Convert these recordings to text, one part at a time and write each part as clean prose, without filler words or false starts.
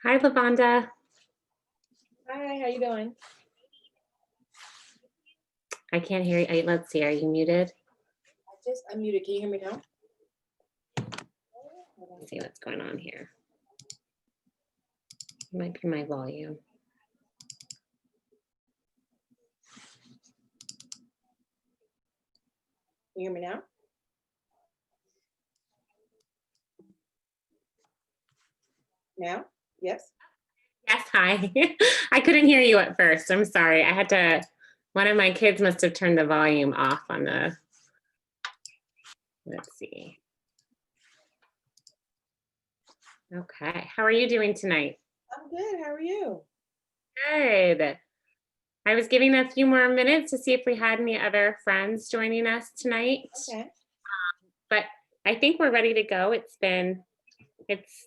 Hi, Lavonda. Hi, how you doing? I can't hear you. Let's see. Are you muted? I just unmuted. Can you hear me now? Let's see what's going on here. It might be my volume. Can you hear me now? Now? Yes? Yes, hi. I couldn't hear you at first. I'm sorry. I had to, one of my kids must have turned the volume off on the, let's see. Okay. How are you doing tonight? I'm good. How are you? Good. I was giving a few more minutes to see if we had any other friends joining us tonight. Okay. But I think we're ready to go.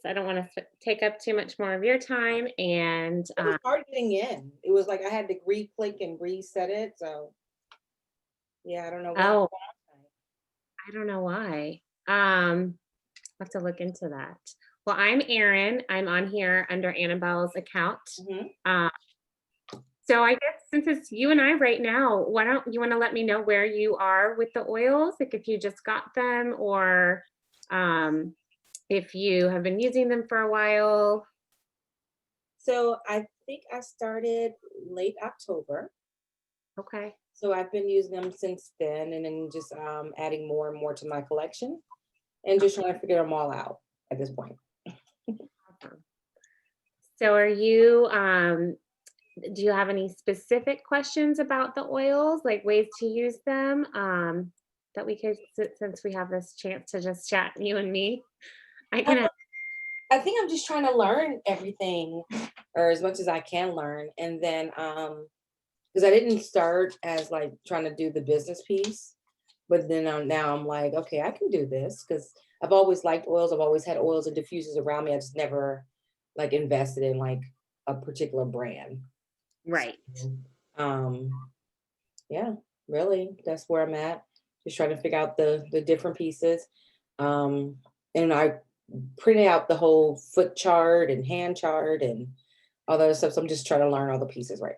I don't want to take up too much more of your time. And It was hard getting in. It was like I had to re-click and reset it. So yeah, I don't know. Oh, I don't know why. I'll have to look into that. Well, I'm Erin. I'm on here under Annabelle's account. Mm-hmm. So I guess since it's you and I right now, why don't you want to let me know where you are with the oils? Like if you just got them or if you have been using them for a while. So I think I started late October. Okay. So I've been using them since then and then just adding more and more to my collection and just trying to figure them all out at this point. Awesome. So are you, do you have any specific questions about the oils, like ways to use them that we could, since we have this chance to just chat, you and me? I think I'm just trying to learn everything or as much as I can learn. And then, because I didn't start as like trying to do the business piece, but then now I'm like, okay, I can do this because I've always liked oils. I've always had oils and diffusers around me. I just never like invested in like a particular brand. Right. Yeah, really, that's where I'm at. Just trying to figure out the different pieces. And I printed out the whole foot chart and hand chart and all that stuff. So I'm just trying to learn all the pieces right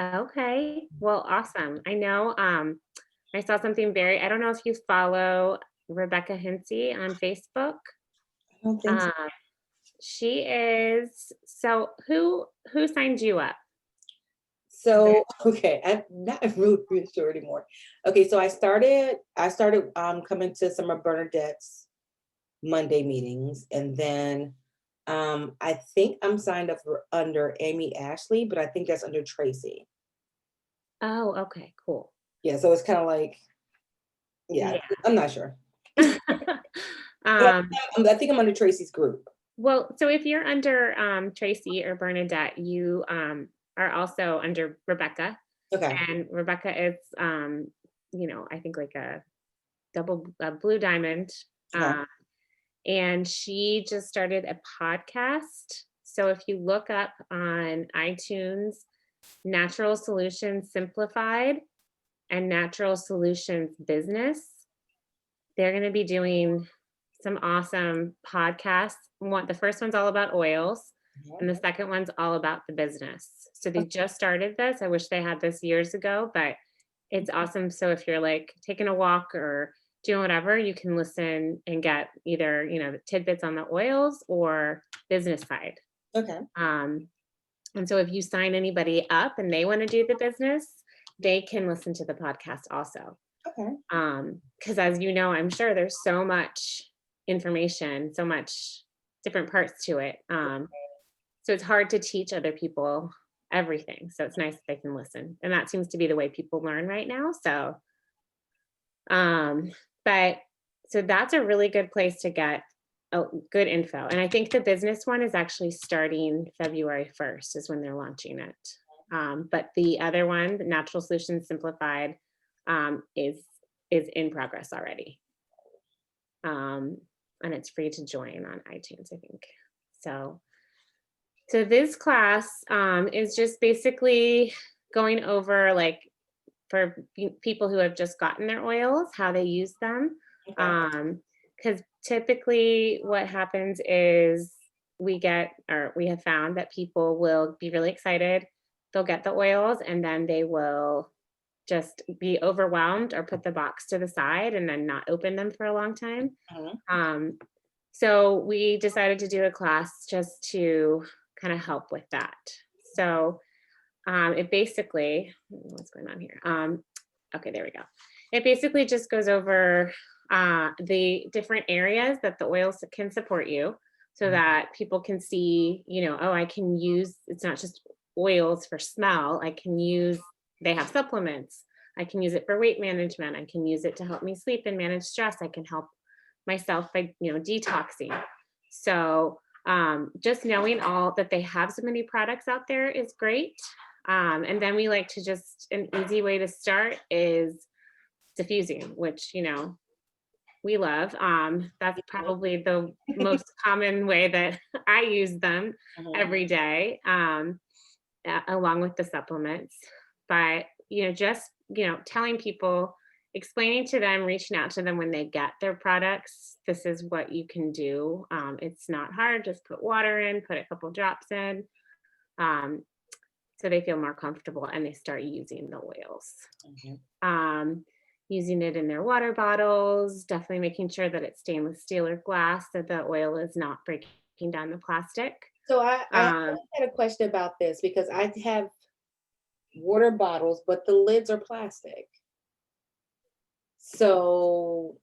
now. Okay. Well, awesome. I know I saw something I don't know if you follow Rebecca Hinsey on Facebook. I don't think so. She is, so who signed you up? So okay, I'm not really sure anymore. Okay, so I started coming to some of Bernadette's Monday meetings, and then I think I'm signed up under Amy Ashley, but I think that's under Tracy. Oh, okay, cool. Yeah, so it's kind of like, yeah, I'm not sure. I think I'm under Tracy's group. Well, so if you're under Tracy or Bernadette, you are also under Rebecca. Okay. And Rebecca is, I think like a blue diamond. Okay. And she just started a podcast. So if you look up on iTunes, Natural Solutions Simplified and Natural Solutions Business, they're going to be doing some awesome podcasts. The first one's all about oils, and the second one's all about the business. So they just started this. I wish they had this years ago, but it's awesome. So if you're like taking a walk or doing whatever, you can listen and get either, the tidbits on the oils or business side. Okay. And so if you sign anybody up and they want to do the business, they can listen to the podcast also. Okay. Because as you know, I'm sure there's so much information, so much different parts to it. So it's hard to teach other people everything. So it's nice that they can listen. And that seems to be the way people learn right now. So, um, but so that's a really good place to get good info. And I think the business one is actually starting February 1st is when they're launching it. But the other one, the Natural Solutions Simplified, is in progress already. And it's free to join on iTunes, I think. So this class is just basically going over like for people who have just gotten their oils, how they use them. Okay. Because typically what happens is we have found that people will be really excited. They'll get the oils and then they will just be overwhelmed or put the box to the side and then not open them for a long time. Mhm. Um, so we decided to do a class just to kind of help with that. So it basically, what's going on here? Okay, there we go. It basically just goes over the different areas that the oils can support you so that people can see, oh, I can use, it's not just oils for smell. They have supplements. I can use it for weight management. I can use it to help me sleep and manage stress. I can help myself by, detoxing. So just knowing all that they have so many products out there is great. And then we like to an easy way to start is diffusing, which, we love. That's probably the most common way that I use them Mhm. every day, along with the supplements. But, just, telling people, explaining to them, reaching out to them when they get their products, this is what you can do. It's not hard. Just put water in, put a couple drops in. Um, so they feel more comfortable and they start using the oils. Mhm. Using it in their water bottles, definitely making sure that it's stainless steel or glass so the oil is not breaking down the plastic. So I Um, had a question about this because I have water bottles, but the lids are plastic. So,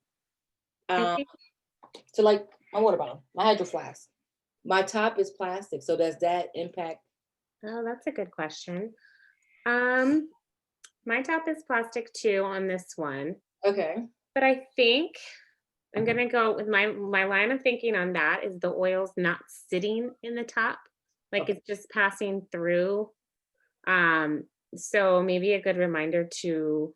I um, think, so like my water bottle, my hydro flask, my top is plastic. So does that impact? oh, that's a good question. Um, my top is plastic too on this one, Okay. but I think I'm gonna go with my line of thinking on that is the oil's not sitting in the top, like Okay. it's just passing through. Um, so maybe a good reminder to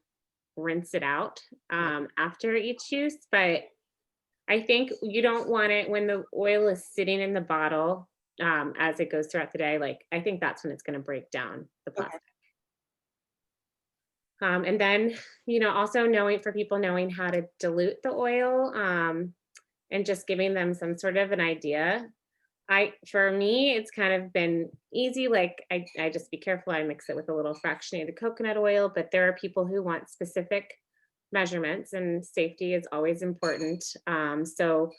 rinse it out after each use. But I think you don't want it when the oil is sitting in the bottle as it goes throughout the day. Like I think that's when it's going to break down the Okay. plastic. And then, also knowing for people knowing how to dilute the oil and just giving them some sort of an idea. For me, it's kind of been easy. Like I just be careful. I mix it with a little fractionated coconut oil, but there are people who want specific measurements and safety is always important. So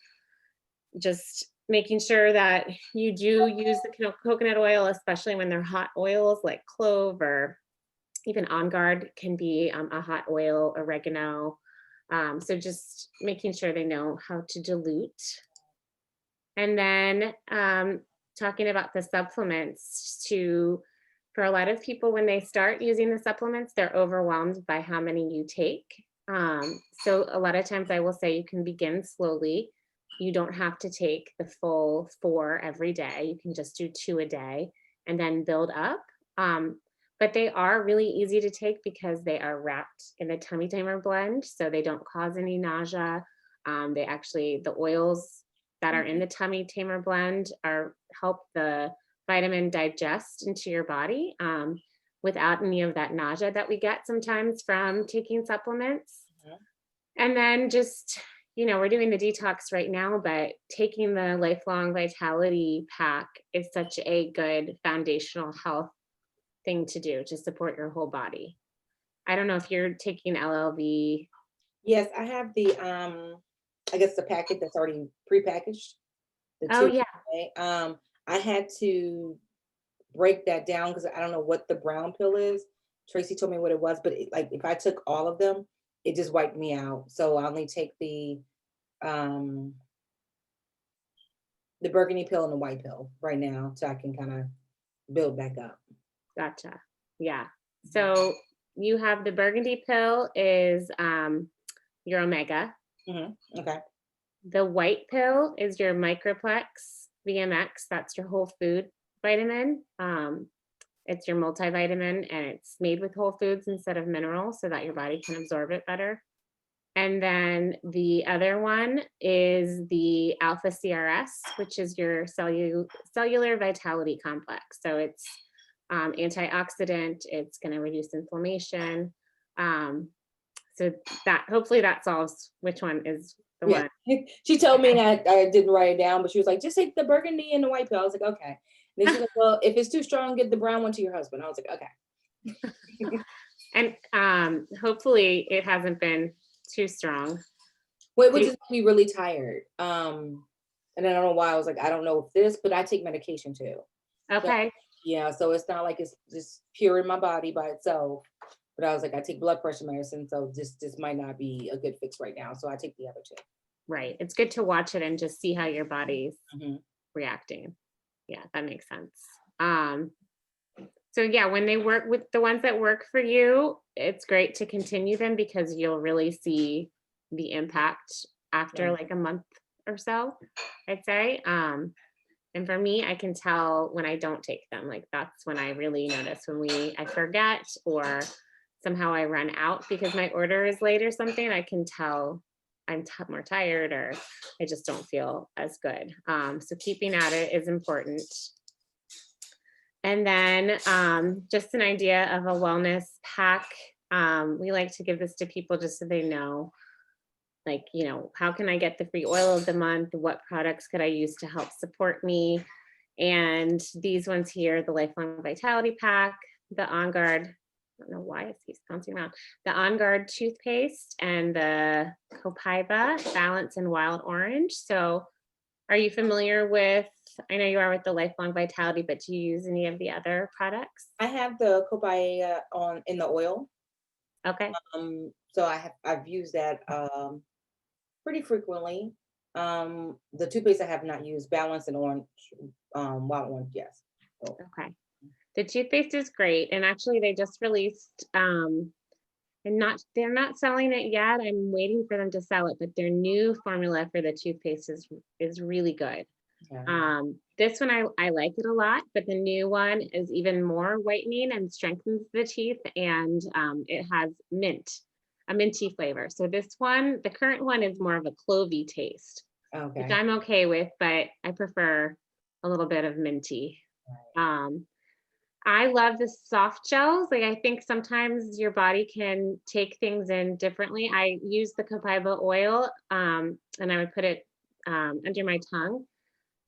just making sure that you do use the coconut oil, especially when they're hot oils like clove or even On Guard can be a hot oil, oregano. So just making sure they know how to dilute. And then talking about the supplements for a lot of people, when they start using the supplements, they're overwhelmed by how many you take. So a lot of times I will say you can begin slowly. You don't have to take the full 4 every day. You can just do 2 a day and then build up. But they are really easy to take because they are wrapped in a tummy timer blend, so they don't cause any nausea. The oils that are in the tummy tamer blend help the vitamin digest into your body without any of that nausea that we get sometimes from taking supplements. Mhm. And then just, we're doing the detox right now, but taking the lifelong vitality pack is such a good foundational health thing to do to support your whole body. I don't know if you're taking LLV. Yes, I have the I guess the packet that's already prepackaged, the Oh, two. yeah. I had to break that down because I don't know what the brown pill is. Tracy told me what it was, but like if I took all of them, it just wiped me out. So I only take um the burgundy pill and the white pill right now, so I can kind of build back up. Gotcha. Yeah. So you have the burgundy pill is your omega. Okay. The white pill is your microplex VMX. That's your whole food vitamin. It's your multivitamin and it's made with whole foods instead of minerals so that your body can absorb it better. And then the other one is the alpha CRS, which is your cellular vitality complex. So it's antioxidant, it's going to reduce inflammation. Um, so that hopefully that solves which one is the Yeah. one. She told me, and I didn't write it down, but she was like, just take the burgundy and the white pill. I was like, okay. And then she's like, well, if it's too strong, get the brown one to your husband. I was like, okay. And hopefully it hasn't been too strong. Well, it would just make me really tired. And I don't know why I was like, I don't know if this, but I take medication too. Okay. Yeah, so it's not like it's just pure in my body by itself. But I was like, I take blood pressure medicine, so this might not be a good fix right now. So I take the other two. Right. It's good to watch it and just see how your body's Mhm. reacting. Yeah, that makes sense. So yeah, when they work with the ones that work for you, it's great to continue them because you'll really see the impact after Right. like a month or so, I'd say. And for me, I can tell when I don't take them. Like that's when I really notice when I forget or somehow I run out because my order is late or something. I can tell I'm more tired or I just don't feel as good. So keeping at it is important. And then just an idea of a wellness pack. We like to give this to people just so they know, like, how can I get the free oil of the month? What products could I use to help support me? And these ones here, the Lifelong Vitality Pack, the On Guard, I don't know why it keeps bouncing around, the On Guard toothpaste, and the Copaiba Balance and Wild Orange. So are you familiar with, I know you are with the Lifelong Vitality, but do you use any of the other products? I have the copaiba on in the oil. Okay. So I've used that pretty frequently. The toothpaste I have not used, Balance and Orange, Wild Orange, yes. So, Okay. The toothpaste is great. And actually they just released and they're not selling it yet. I'm waiting for them to sell it, but their new formula for the toothpaste is really good. yeah. This one I like it a lot, but the new one is even more whitening and strengthens the teeth, and it has a minty flavor. So this one, the current one, is more of a clovey taste, which Okay. I'm okay with, but I prefer a little bit of minty. Right. I love the soft gels. Like I think sometimes your body can take things in differently. I use the copaiba oil, and I would put it under my tongue.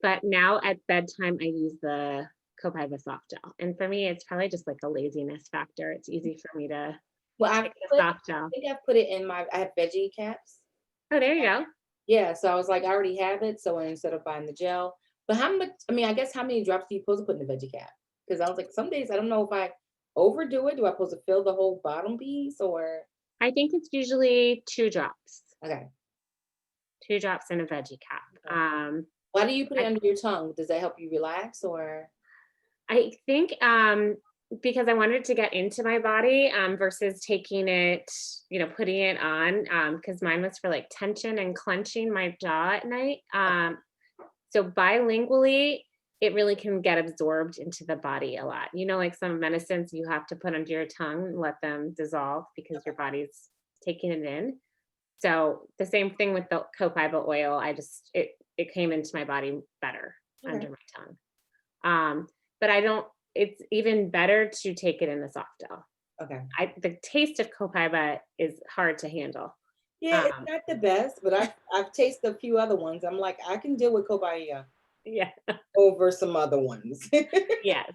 But now at bedtime, I use the copaiba soft gel. And for me, it's probably just like a laziness factor. It's easy for me to Well, take the soft I gel. think I've put it in I have veggie caps. Oh, there you go. Yeah, so I was like, I already have it. So instead of buying the gel, but how much, I mean, I guess how many drops do you supposed to put in the veggie cap? Because I was like, some days I don't know if I overdo it. Do I supposed to fill the whole bottom piece or I think it's usually 2 drops, okay. 2 drops in a veggie cap. Why do you put it I, under your tongue? Does that help you relax or I think because I wanted to get into my body versus taking it, putting it on because mine was for like tension and clenching my jaw at night. So bilingually, it really can get absorbed into the body a lot. Like some medicines you have to put under your tongue and let them dissolve because your body's taking it in. So the same thing with the copaiba oil. It came into my body better okay. under my tongue. But it's even better to take it in the soft gel. Okay. The taste of copaiba is hard to handle. Yeah, it's not the best, but I've tasted a few other ones. I'm like, I can deal with cobaya Yeah. over some other ones. Yes.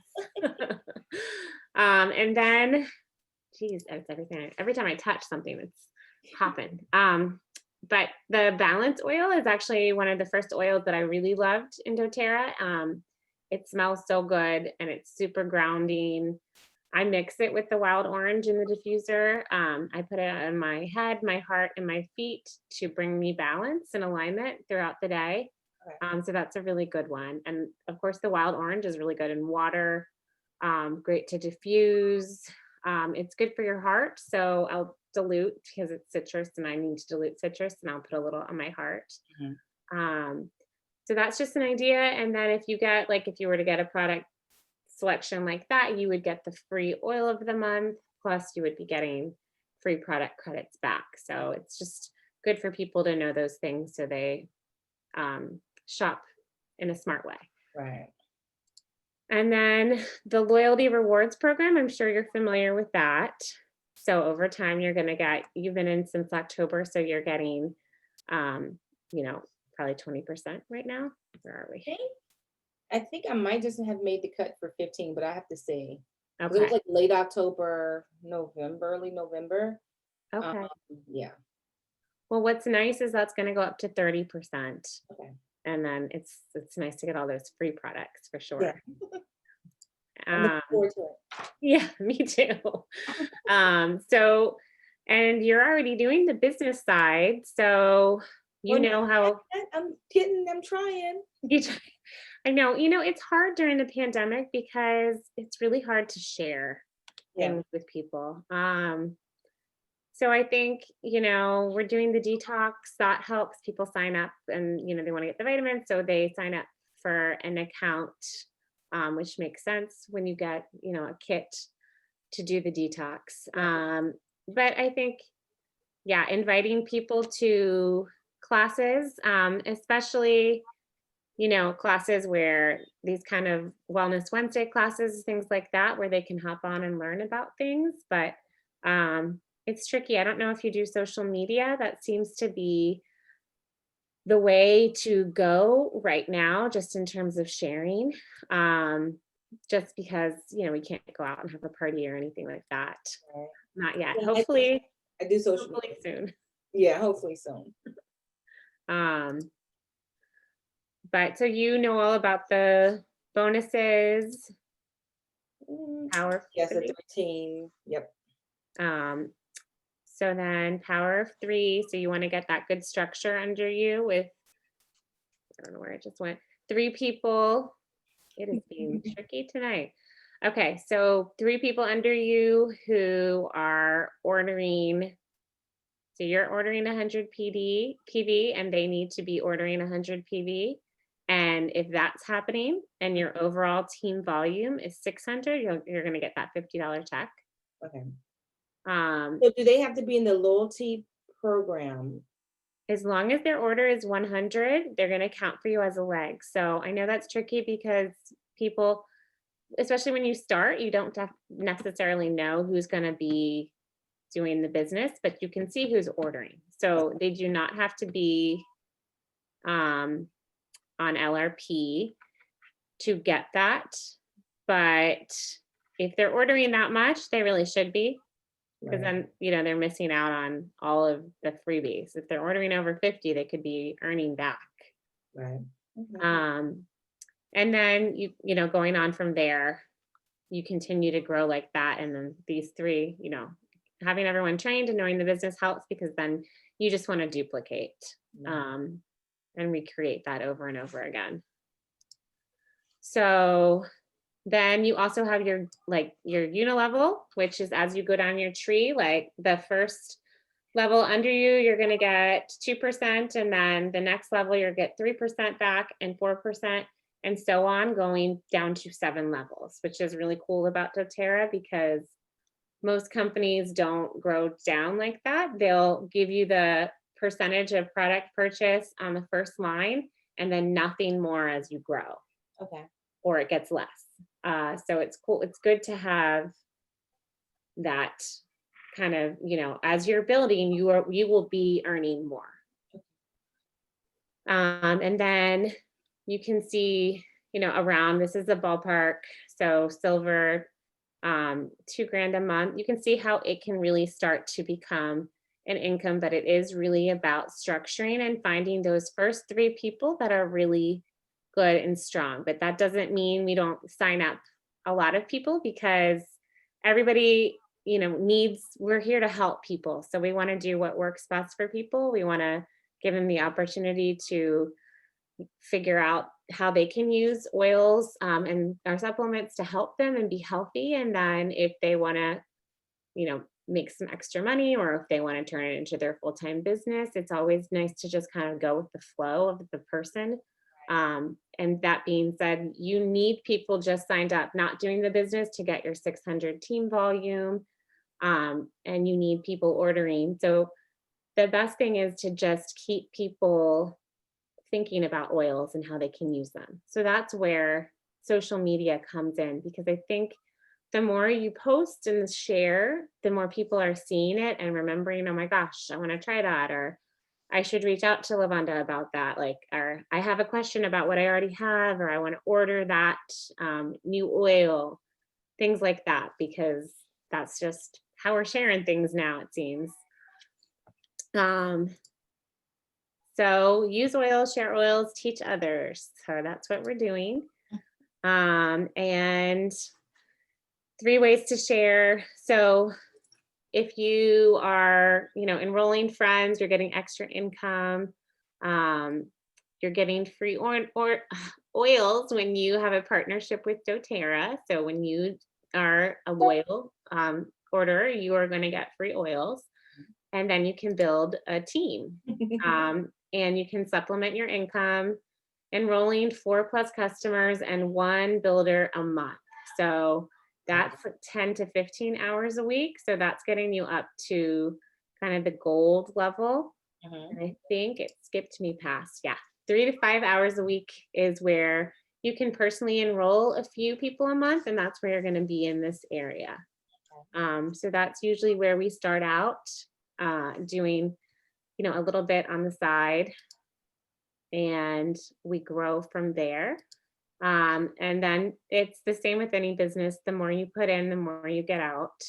And then, geez, it's everything. Every time I touch something, it's popping. But the balance oil is actually one of the first oils that I really loved in doTERRA. It smells so good and it's super grounding. I mix it with the wild orange in the diffuser. I put it on my head, my heart, and my feet to bring me balance and alignment throughout the day. Okay. So that's a really good one. And of course, the wild orange is really good in water, great to diffuse. It's good for your heart. So I'll dilute because it's citrus and I need to dilute citrus and I'll put a little on my heart. Mhm. Um, so that's just an idea. And then if you get, like, if you were to get a product selection like that, you would get the free oil of the month, plus you would be getting free product credits back. So it's just good for people to know those things so they shop in a smart way. Right. And then the loyalty rewards program, I'm sure you're familiar with that. So over time, you're going to get, you've been in since October, so you're getting, um, you know, probably 20% right now. Where are we? Okay. I think I might just have made the cut for 15, but I have to see. 'Cause it was Okay. like late October, November, early November. Um, Okay. yeah. Well, what's nice is that's going to go up to 30%. Okay. And then it's nice to get all those free products for Yeah. sure. I'm looking Um, forward to it. yeah, me too. So, and you're already doing the business side, so you Well, know how I'm kidding. I'm trying. you. I know, it's hard during the pandemic because it's really hard to share Yeah. things with people. So I think, we're doing the detox that helps people sign up and, they want to get the vitamins. So they sign up for an account, which makes sense when you get, a kit to do the detox. But I think, yeah, inviting people to classes, especially, classes where these kind of Wellness Wednesday classes, things like that, where they can hop on and learn about things. But it's tricky. I don't know if you do social media. That seems to be the way to go right now, just in terms of sharing. Just because, we can't go out and have a party or anything like that. Right. Not yet. Yeah, Hopefully, I do social hopefully media. soon. Yeah, hopefully soon. Um, but so you know all about the bonuses, Mm, power of yes, at three. 13. Yep. Um, so then power of three. So you want to get that good structure under you with, I don't know where it just went. Three people. It is being tricky tonight. Okay, so three people under you who are ordering. So you're ordering 100 PV, and they need to be ordering 100 PV. And if that's happening and your overall team volume is 600, you're going to get that $50 check. Okay. Um, So do they have to be in the loyalty program? as long as their order is 100, they're going to count for you as a leg. So I know that's tricky because people, especially when you start, you don't necessarily know who's going to be doing the business, but you can see who's ordering. So they do not have to be on LRP to get that. But if they're ordering that much, they really should be, because Right. then, they're missing out on all of the freebies. If they're ordering over 50, they could be earning back. Right. Okay. And then going on from there, you continue to grow like that. And then these three, having everyone trained and knowing the business helps, because then you just want to duplicate Right. and recreate that over and over again. So then you also have your Unilevel, which is as you go down your tree, like the first level under you, you're going to get 2%. And then the next level, you'll get 3% back and 4%, and so on, going down to 7 levels, which is really cool about doTERRA, because most companies don't grow down like that. They'll give you the percentage of product purchase on the first line and then nothing more as you grow, Okay. or it gets less. So it's cool. It's good to have that kind of, as you're building, you will be earning more. And then you can see, around, this is a ballpark. So silver, $2,000 a month. You can see how it can really start to become an income, but it is really about structuring and finding those first 3 people that are really good and strong. But that doesn't mean we don't sign up a lot of people, because everybody, we're here to help people. So we want to do what works best for people. We want to give them the opportunity to figure out how they can use oils, and our supplements to help them and be healthy. And then if they want to, make some extra money, or if they want to turn it into their full-time business, it's always nice to just kind of go with the flow of the person. And that being said, you need people just signed up, not doing the business, to get your 600 team volume. And you need people ordering. So the best thing is to just keep people thinking about oils and how they can use them. So that's where social media comes in, because I think the more you post and share, the more people are seeing it and remembering, oh my gosh, I want to try that, or I should reach out to Lavanda about that. Like, or I have a question about what I already have, or I want to order that new oil, things like that, because that's just how we're sharing things now, it seems. Um, so use oils, share oils, teach others. So that's what we're doing. And 3 ways to share. So if you are, enrolling friends, you're getting extra income. Um, you're getting free oils when you have a partnership with doTERRA. So when you are a loyal order, you are going to get free oils, and then you can build a team, and you can supplement your income, enrolling 4+ customers and 1 builder a month. So that's 10 to 15 hours a week. So that's getting you up to kind of the gold level. And I think it skipped me past, 3 to 5 hours a week is where you can personally enroll a few people a month, and that's where you're going to be in this area. So that's usually where we start out, doing, a little bit on the side, and we grow from there. And then it's the same with any business. The more you put in, the more you get out.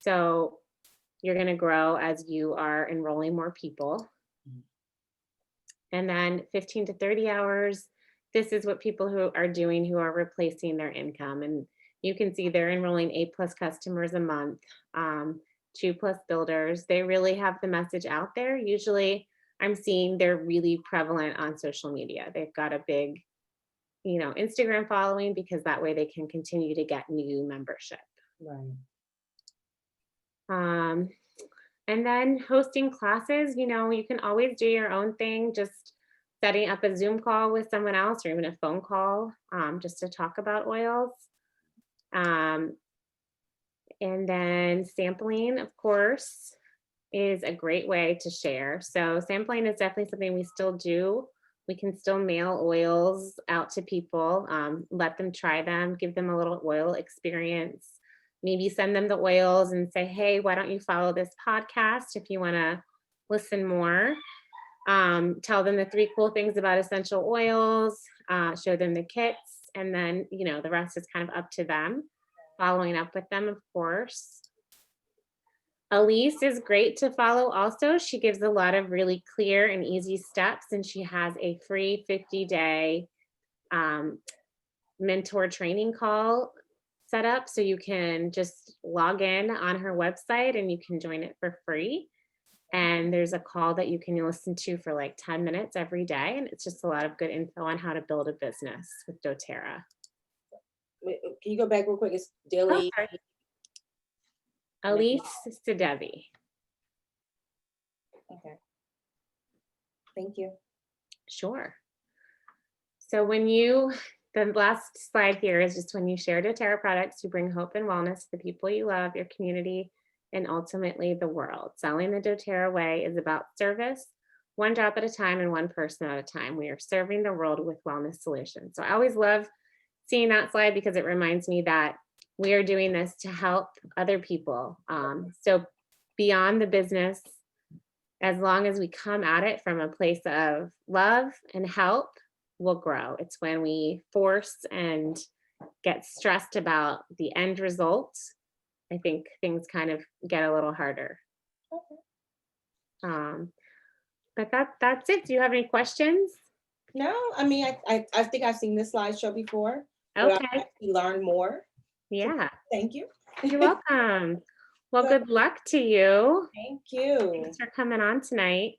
So you're going to grow as you are enrolling more people. And then 15 to 30 hours, this is what people who are doing, who are replacing their income. And you can see they're enrolling 8+ customers a month, 2+ builders. They really have the message out there. Usually I'm seeing they're really prevalent on social media. They've got a big, Instagram following, because that way they can continue to get new membership. Right. And then hosting classes, you can always do your own thing, just setting up a Zoom call with someone else, or even a phone call, just to talk about oils. And then sampling, of course, is a great way to share. So sampling is definitely something we still do. We can still mail oils out to people, let them try them, give them a little oil experience, maybe send them the oils and say, hey, why don't you follow this podcast if you want to listen more? Tell them the 3 cool things about essential oils, show them the kits, and then, the rest is kind of up to them. Following up with them, of course. Elise is great to follow also. She gives a lot of really clear and easy steps, and she has a free 50-day mentor training call set up. So you can just log in on her website and you can join it for free. And there's a call that you can listen to for like 10 minutes every day. And it's just a lot of good info on how to build a business with doTERRA. Can you go back real quick? It's Oh, daily. sorry. Elise Sadevi. Okay. Thank you. Sure. So the last slide here is just when you share doTERRA products, you bring hope and wellness to the people you love, your community, and ultimately the world. Selling the doTERRA way is about service, one drop at a time and one person at a time. We are serving the world with wellness solutions. So I always love seeing that slide, because it reminds me that we are doing this to help other people. So beyond the business, as long as we come at it from a place of love and help, we'll grow. It's when we force and get stressed about the end result, I think things kind of get a little harder. But that's it. Do you have any questions? No, I mean, I think I've seen this slideshow before, but I Okay. actually learned more. So Yeah. thank you. You're welcome. Well, So good luck to you. thank you. Thanks for coming on tonight.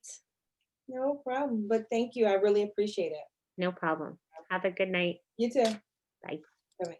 No problem. But thank you. I really appreciate it. No problem. Have a good night. You too. Bye. Bye.